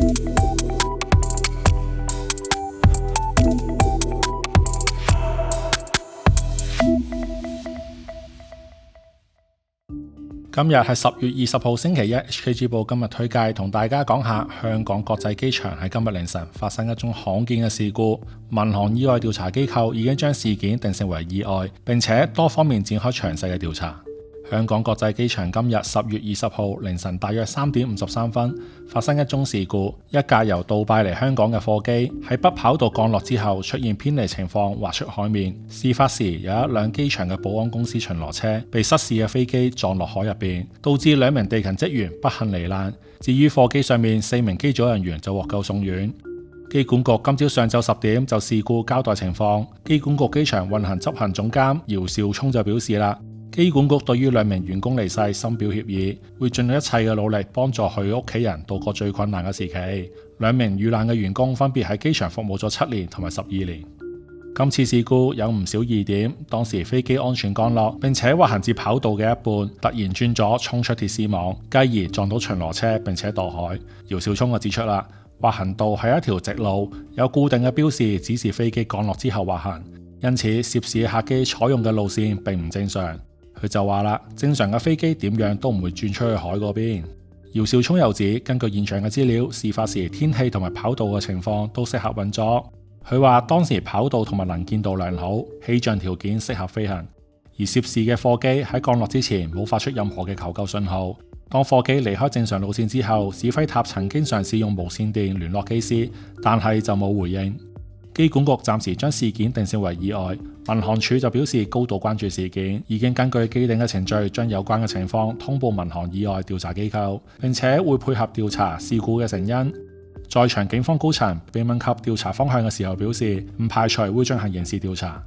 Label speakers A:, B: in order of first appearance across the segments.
A: 今日係10月20號星期一 HKG 報今日推介同大家講下香港國際機場喺今日凌晨發生一宗罕見嘅事故。民航意外調查機構已經將事件定性為意外，並且多方面展開詳細嘅調查。香港國際機場今日10月20號凌晨大約3點53分發生一宗事故，一架由杜拜嚟香港嘅貨機喺北跑道降落之後出現偏離情況滑出海面。事發時有一輛機場嘅保安公司巡邏車被失事嘅飛機撞落海入邊，導致2名地勤職員不幸罹難。至於貨機上面4名機組人員就獲救送院。機管局今朝上晝10點就事故交代情況，機管局機場運行執行總監姚兆聰就表示啦，機管局對於2名員工離世深表歉意，會盡一切嘅努力幫助佢屋企人度過最困難嘅時期。2名遇難嘅員工分別喺機場服務咗7年同埋12年。今次事故有唔少疑點，當時飛機安全降落並且滑行至跑道嘅一半，突然轉咗衝出鐵絲網，繼而撞到巡邏車並且墮海。姚兆聰就指出啦，滑行道係一條直路，有固定嘅標示指示飛機降落之後滑行，因此涉事客機採用嘅路線並唔正常。佢就話啦，正常嘅飛機點樣都唔會轉出去海嗰邊。姚兆聰又指，根據現場嘅資料，事發時天氣同埋跑道嘅情況都適合運作。佢話當時跑道同埋能見度良好，氣象條件適合飛行。而涉事嘅貨機喺降落之前冇發出任何嘅求救信號。當貨機離開正常路線之後，指揮塔曾經嘗試用無線電聯絡機師，但係就冇回應。機管局暫時將事件定性為意外，民航處就表示高度關注事件，已經根據既定嘅程序將有關嘅情況通報民航意外調查機構，並且會配合調查事故嘅成因。在場警方高層被問及調查方向嘅時候表示，唔排除會進行刑事調查。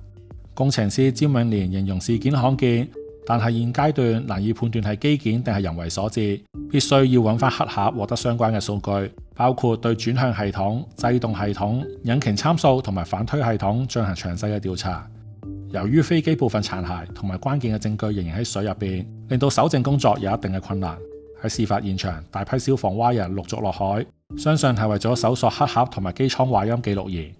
A: 工程師詹永年形容事件罕見，但係現階段難以判斷係機件定係人為所致，必須要揾翻黑盒獲得相關嘅數據，包括對轉向系統、制動系統、引擎參數同埋反推系統進行詳細嘅調查。由於飛機部分殘骸同埋關鍵嘅證據仍然喺水入邊，令到搜證工作有一定嘅困難。喺事發現場，大批消防蛙人陸續落海，相信係為咗搜索黑盒同埋機艙話音記錄儀。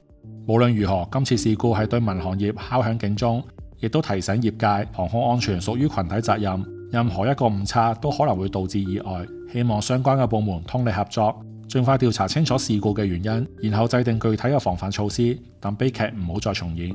A: 無論如何，今次事故係對民航業敲響警鐘，亦都提醒業界航空安全屬於群體責任，任何一個誤差都可能會導致意外。希望相關嘅部門通力合作，盡快調查清楚事故嘅原因，然後制定具體嘅防範措施，等悲劇唔好再重演。